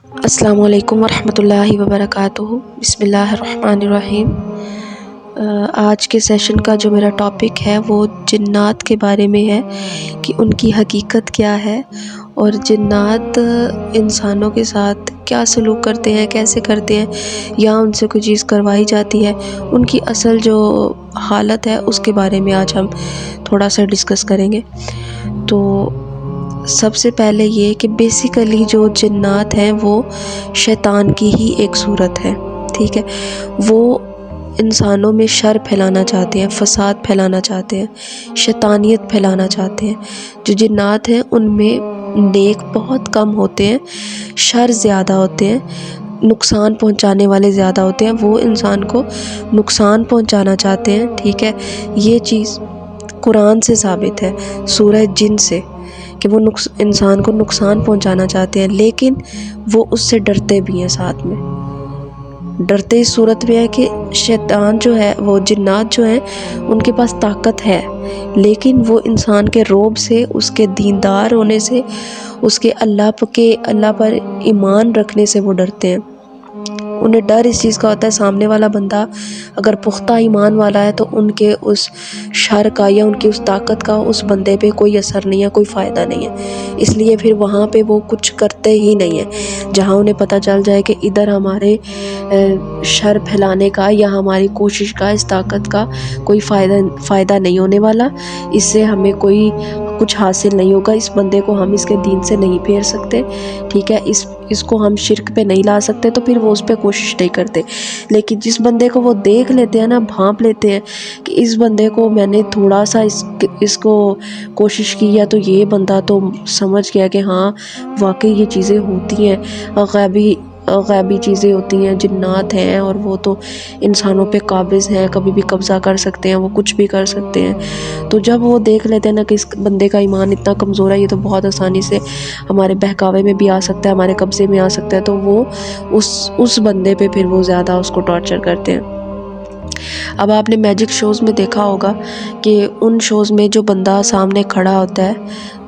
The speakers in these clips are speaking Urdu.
السلام علیکم ورحمۃ اللہ وبرکاتہ۔ بسم اللہ الرحمن الرحیم۔ آج کے سیشن کا جو میرا ٹاپک ہے وہ جنات کے بارے میں ہے کہ ان کی حقیقت کیا ہے اور جنات انسانوں کے ساتھ کیا سلوک کرتے ہیں، کیسے کرتے ہیں، یا ان سے کوئی چیز کروائی جاتی ہے، ان کی اصل جو حالت ہے اس کے بارے میں آج ہم تھوڑا سا ڈسکس کریں گے۔ تو سب سے پہلے یہ کہ بیسیکلی جو جنات ہیں وہ شیطان کی ہی ایک صورت ہے، ٹھیک ہے۔ وہ انسانوں میں شر پھیلانا چاہتے ہیں، فساد پھیلانا چاہتے ہیں، شیطانیت پھیلانا چاہتے ہیں۔ جو جنات ہیں ان میں نیک بہت کم ہوتے ہیں، شر زیادہ ہوتے ہیں، نقصان پہنچانے والے زیادہ ہوتے ہیں، وہ انسان کو نقصان پہنچانا چاہتے ہیں، ٹھیک ہے۔ یہ چیز قرآن سے ثابت ہے، سورہ جن سے، کہ وہ انسان کو نقصان پہنچانا چاہتے ہیں، لیکن وہ اس سے ڈرتے بھی ہیں۔ ساتھ میں ڈرتے اس صورت میں ہے کہ شیطان جو ہے، وہ جنات جو ہیں ان کے پاس طاقت ہے، لیکن وہ انسان کے رعب سے، اس کے دیندار ہونے سے، اس کے اللہ پر ایمان رکھنے سے وہ ڈرتے ہیں۔ انہیں ڈر اس چیز کا ہوتا ہے سامنے والا بندہ اگر پختہ ایمان والا ہے تو ان کے اس شر کا یا ان کی اس طاقت کا اس بندے پہ کوئی اثر نہیں ہے، کوئی فائدہ نہیں ہے، اس لیے پھر وہاں پہ وہ کچھ کرتے ہی نہیں ہیں۔ جہاں انہیں پتہ چل جائے کہ ادھر ہمارے شر پھیلانے کا یا ہماری کوشش کا، اس طاقت کا کوئی فائدہ نہیں ہونے والا، اس سے ہمیں کوئی کچھ حاصل نہیں ہوگا، اس بندے کو ہم اس کے دین سے نہیں پھیر سکتے، ٹھیک ہے، اس کو ہم شرک پہ نہیں لا سکتے، تو پھر وہ اس پہ کوشش نہیں کرتے۔ لیکن جس بندے کو وہ دیکھ لیتے ہیں نا، بھانپ لیتے ہیں کہ اس بندے کو میں نے تھوڑا سا اس کو کوشش کی ہے تو یہ بندہ تو سمجھ گیا کہ ہاں واقعی یہ چیزیں ہوتی ہیں، غیبی چیزیں ہوتی ہیں، جنات ہیں، اور وہ تو انسانوں پہ قابض ہیں، کبھی بھی قبضہ کر سکتے ہیں، وہ کچھ بھی کر سکتے ہیں۔ تو جب وہ دیکھ لیتے ہیں نا کہ اس بندے کا ایمان اتنا کمزور ہے، یہ تو بہت آسانی سے ہمارے بہکاوے میں بھی آ سکتا ہے، ہمارے قبضے میں آ سکتا ہے، تو وہ اس بندے پہ پھر وہ زیادہ اس کو ٹارچر کرتے ہیں۔ اب آپ نے میجک شوز میں دیکھا ہوگا کہ ان شوز میں جو بندہ سامنے کھڑا ہوتا ہے،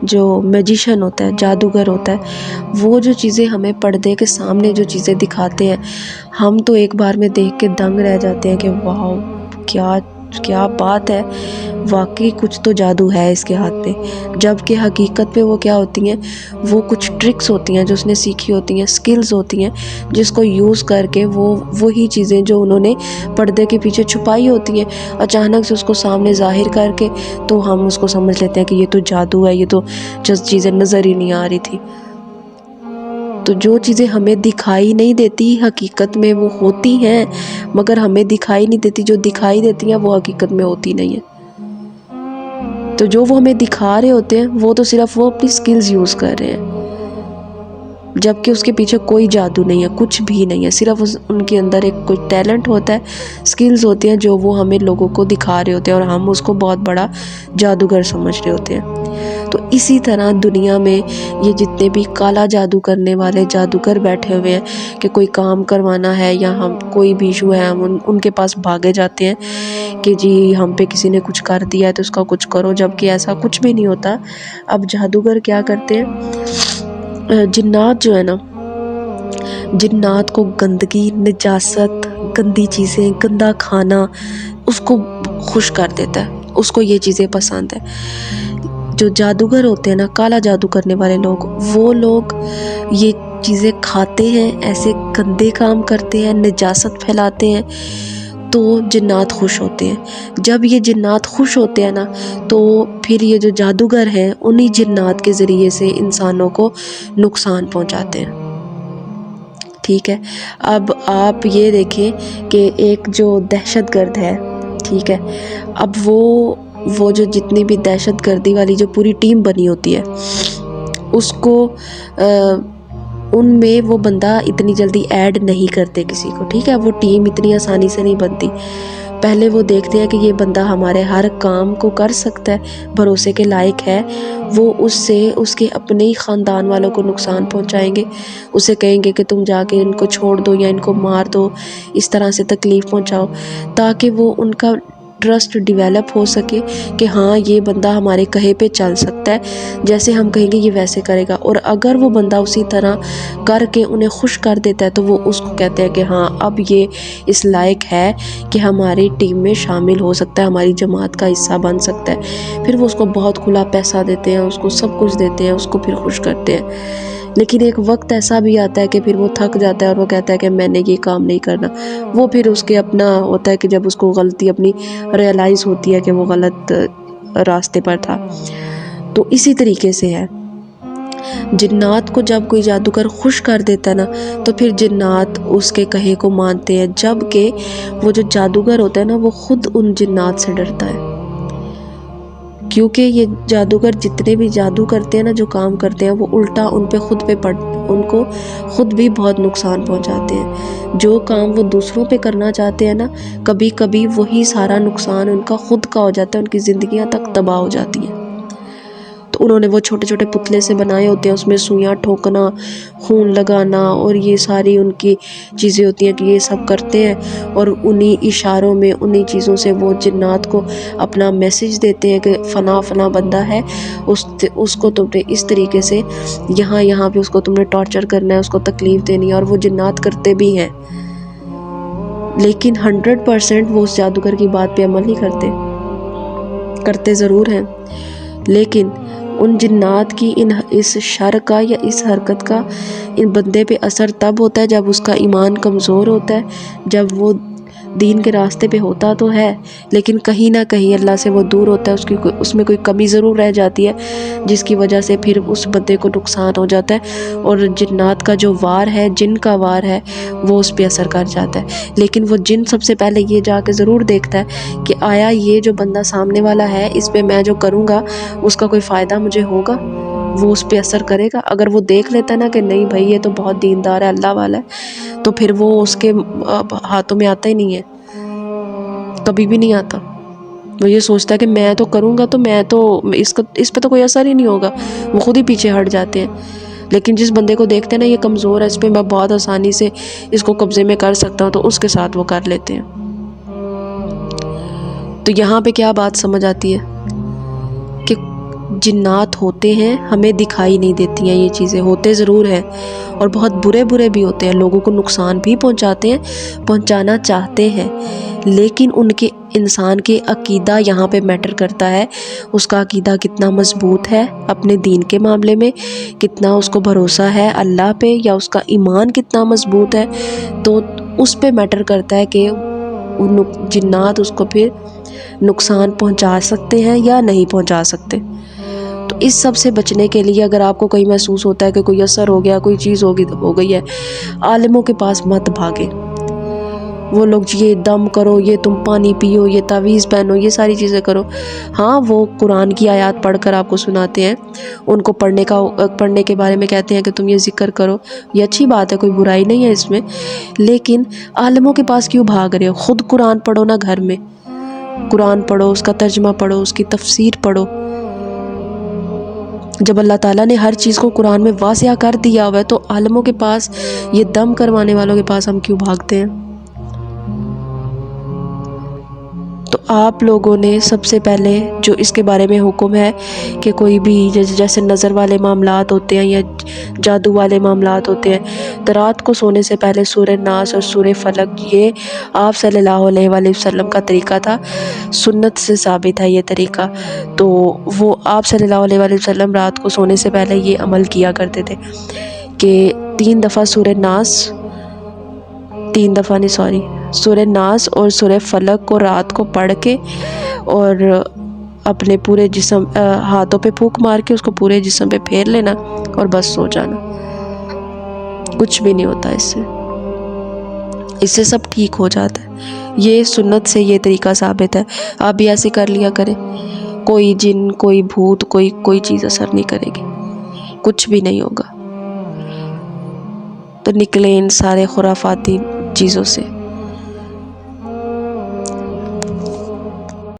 جو میجیشین ہوتا ہے، جادوگر ہوتا ہے، وہ جو چیزیں ہمیں پردے کے سامنے جو چیزیں دکھاتے ہیں، ہم تو ایک بار میں دیکھ کے دنگ رہ جاتے ہیں کہ واو کیا بات ہے، واقعی کچھ تو جادو ہے اس کے ہاتھ پہ۔ جبکہ حقیقت پہ وہ کیا ہوتی ہیں، وہ کچھ ٹرکس ہوتی ہیں جو اس نے سیکھی ہوتی ہیں، سکلز ہوتی ہیں جس کو یوز کر کے وہی چیزیں جو انہوں نے پردے کے پیچھے چھپائی ہوتی ہیں، اچانک سے اس کو سامنے ظاہر کر کے تو ہم اس کو سمجھ لیتے ہیں کہ یہ تو جادو ہے، یہ تو جس چیزیں نظر ہی نہیں آ رہی تھی۔ تو جو چیزیں ہمیں دکھائی نہیں دیتی حقیقت میں وہ ہوتی ہیں، مگر ہمیں دکھائی نہیں دیتی، جو دکھائی دیتی ہیں وہ حقیقت میں ہوتی نہیں ہیں۔ تو جو وہ ہمیں دکھا رہے ہوتے ہیں وہ تو صرف وہ اپنی سکلز یوز کر رہے ہیں، جبکہ اس کے پیچھے کوئی جادو نہیں ہے، کچھ بھی نہیں ہے، صرف ان کے اندر ایک کوئی ٹیلنٹ ہوتا ہے، سکلز ہوتی ہیں جو وہ ہمیں لوگوں کو دکھا رہے ہوتے ہیں، اور ہم اس کو بہت بڑا جادوگر سمجھ رہے ہوتے ہیں۔ تو اسی طرح دنیا میں یہ جتنے بھی کالا جادو کرنے والے جادوگر بیٹھے ہوئے ہیں کہ کوئی کام کروانا ہے یا ہم کوئی بھی ایشو ہے، ہم ان کے پاس بھاگے جاتے ہیں کہ جی ہم پہ کسی نے کچھ کر دیا ہے تو اس کا کچھ کرو، جبکہ ایسا کچھ بھی نہیں ہوتا۔ اب جادوگر کیا کرتے ہیں، جنات جو ہے نا، جنات کو گندگی، نجاست، گندی چیزیں، گندا کھانا اس کو خوش کر دیتا ہے، اس کو یہ چیزیں پسند ہیں۔ جو جادوگر ہوتے ہیں نا، کالا جادو کرنے والے لوگ، وہ لوگ یہ چیزیں کھاتے ہیں، ایسے گندے کام کرتے ہیں، نجاست پھیلاتے ہیں، تو جنات خوش ہوتے ہیں۔ جب یہ جنات خوش ہوتے ہیں نا تو پھر یہ جو جادوگر ہیں انہی جنات کے ذریعے سے انسانوں کو نقصان پہنچاتے ہیں، ٹھیک ہے۔ اب آپ یہ دیکھیں کہ ایک جو دہشت گرد ہے، ٹھیک ہے، اب وہ جو جتنی بھی دہشت گردی والی جو پوری ٹیم بنی ہوتی ہے، اس کو ان میں وہ بندہ اتنی جلدی ایڈ نہیں کرتے کسی کو، ٹھیک ہے، وہ ٹیم اتنی آسانی سے نہیں بنتی۔ پہلے وہ دیکھتے ہیں کہ یہ بندہ ہمارے ہر کام کو کر سکتا ہے، بھروسے کے لائق ہے، وہ اس سے اس کے اپنے ہی خاندان والوں کو نقصان پہنچائیں گے، اسے کہیں گے کہ تم جا کے ان کو چھوڑ دو یا ان کو مار دو، اس طرح سے تکلیف پہنچاؤ، تاکہ وہ ان کا ٹرسٹ ڈیولپ ہو سکے کہ ہاں یہ بندہ ہمارے کہے پہ چل سکتا ہے، جیسے ہم کہیں گے یہ ویسے کرے گا، اور اگر وہ بندہ اسی طرح کر کے انہیں خوش کر دیتا ہے تو وہ اس کو کہتے ہیں کہ ہاں اب یہ اس لائق ہے کہ ہماری ٹیم میں شامل ہو سکتا ہے، ہماری جماعت کا حصہ بن سکتا ہے۔ پھر وہ اس کو بہت کھلا پیسہ دیتے ہیں، اس کو سب کچھ دیتے ہیں، اس کو پھر خوش کرتے ہیں۔ لیکن ایک وقت ایسا بھی آتا ہے کہ پھر وہ تھک جاتا ہے اور وہ کہتا ہے کہ میں نے یہ کام نہیں کرنا۔ وہ پھر اس کے اپنا ہوتا ہے کہ جب اس کو غلطی اپنی ریئلائز ہوتی ہے کہ وہ غلط راستے پر تھا۔ تو اسی طریقے سے ہے، جنات کو جب کوئی جادوگر خوش کر دیتا ہے نا تو پھر جنات اس کے کہے کو مانتے ہیں، جبکہ وہ جو جادوگر ہوتا ہے نا وہ خود ان جنات سے ڈرتا ہے، کیونکہ یہ جادوگر جتنے بھی جادو کرتے ہیں نا، جو کام کرتے ہیں، وہ الٹا ان کو خود بھی بہت نقصان پہنچاتے ہیں۔ جو کام وہ دوسروں پہ کرنا چاہتے ہیں نا، کبھی کبھی وہی سارا نقصان ان کا خود کا ہو جاتا ہے، ان کی زندگیاں تک تباہ ہو جاتی ہیں۔ تو انہوں نے وہ چھوٹے چھوٹے پتلے سے بنائے ہوتے ہیں، اس میں سوئیاں ٹھوکنا، خون لگانا اور یہ ساری ان کی چیزیں ہوتی ہیں کہ یہ سب کرتے ہیں، اور انہی اشاروں میں انہی چیزوں سے وہ جنات کو اپنا میسج دیتے ہیں کہ فلاں فلاں بندہ ہے، اس کو تم نے اس طریقے سے یہاں پہ اس کو تم نے ٹارچر کرنا ہے، اس کو تکلیف دینی ہے، اور وہ جنات کرتے بھی ہیں، لیکن 100% وہ اس جادوگر کی بات پہ عمل نہیں کرتے ضرور ہیں، لیکن ان جنات کی اس شر کا یا اس حرکت کا ان بندے پہ اثر تب ہوتا ہے جب اس کا ایمان کمزور ہوتا ہے، جب وہ دین کے راستے پہ ہوتا تو ہے لیکن کہیں نہ کہیں اللہ سے وہ دور ہوتا ہے، اس میں کوئی کمی ضرور رہ جاتی ہے، جس کی وجہ سے پھر اس بندے کو نقصان ہو جاتا ہے، اور جنات کا جو وار ہے، جن کا وار ہے، وہ اس پہ اثر کر جاتا ہے۔ لیکن وہ جن سب سے پہلے یہ جا کے ضرور دیکھتا ہے کہ آیا یہ جو بندہ سامنے والا ہے، اس پہ میں جو کروں گا اس کا کوئی فائدہ مجھے ہوگا، وہ اس پہ اثر کرے گا۔ اگر وہ دیکھ لیتا ہے نا کہ نہیں بھائی یہ تو بہت دیندار ہے، اللہ والا ہے، تو پھر وہ اس کے ہاتھوں میں آتا ہی نہیں ہے، کبھی بھی نہیں آتا۔ وہ یہ سوچتا ہے کہ میں تو کروں گا تو اس پہ تو کوئی اثر ہی نہیں ہوگا، وہ خود ہی پیچھے ہٹ جاتے ہیں۔ لیکن جس بندے کو دیکھتے ہیں نا یہ کمزور ہے، اس پہ میں بہت آسانی سے اس کو قبضے میں کر سکتا ہوں، تو اس کے ساتھ وہ کر لیتے ہیں۔ تو یہاں پہ کیا بات سمجھ آتی ہے کہ جنات ہوتے ہیں، ہمیں دکھائی نہیں دیتی ہیں، یہ چیزیں ہوتے ضرور ہیں، اور بہت برے بھی ہوتے ہیں، لوگوں کو نقصان بھی پہنچانا چاہتے ہیں، لیکن ان کے انسان کے عقیدہ یہاں پہ میٹر کرتا ہے، اس کا عقیدہ کتنا مضبوط ہے اپنے دین کے معاملے میں، کتنا اس کو بھروسہ ہے اللہ پہ، یا اس کا ایمان کتنا مضبوط ہے، تو اس پہ میٹر کرتا ہے کہ جنات اس کو پھر نقصان پہنچا سکتے ہیں یا نہیں پہنچا سکتے۔ تو اس سب سے بچنے کے لیے اگر آپ کو کہیں محسوس ہوتا ہے کہ کوئی اثر ہو گیا، کوئی چیز ہو گئی ہے، عالموں کے پاس مت بھاگے۔ وہ لوگ یہ دم کرو، یہ تم پانی پیو، یہ تعویذ پہنو، یہ ساری چیزیں کرو، ہاں وہ قرآن کی آیات پڑھ کر آپ کو سناتے ہیں، ان کو پڑھنے کے بارے میں کہتے ہیں کہ تم یہ ذکر کرو، یہ اچھی بات ہے، کوئی برائی نہیں ہے اس میں، لیکن عالموں کے پاس کیوں بھاگ رہے ہو؟ خود قرآن پڑھو نا، گھر میں قرآن پڑھو، اس کا ترجمہ پڑھو، اس کی تفسیر پڑھو۔ جب اللہ تعالیٰ نے ہر چیز کو قرآن میں واضح کر دیا ہوا ہے تو عالموں کے پاس، یہ دم کروانے والوں کے پاس ہم کیوں بھاگتے ہیں؟ تو آپ لوگوں نے سب سے پہلے جو اس کے بارے میں حکم ہے کہ کوئی بھی جیسے نظر والے معاملات ہوتے ہیں یا جادو والے معاملات ہوتے ہیں، تو رات کو سونے سے پہلے سورہ ناس اور سورہ فلق، یہ آپ صلی اللہ علیہ وآلہ وسلم کا طریقہ تھا، سنت سے ثابت ہے یہ طریقہ، تو وہ آپ صلی اللہ علیہ وآلہ وسلم رات کو سونے سے پہلے یہ عمل کیا کرتے تھے کہ 3 دفعہ سورہ ناس اور سورہ فلق کو رات کو پڑھ کے اور اپنے پورے جسم، ہاتھوں پہ پھونک مار کے اس کو پورے جسم پہ پھیر لینا اور بس سو جانا، کچھ بھی نہیں ہوتا اس سے سب ٹھیک ہو جاتا ہے۔ یہ سنت سے یہ طریقہ ثابت ہے، آپ بھی ایسے کر لیا کریں، کوئی جن، کوئی بھوت، کوئی چیز اثر نہیں کرے گی، کچھ بھی نہیں ہوگا۔ تو نکلیں ان سارے خرافاتی چیزوں سے۔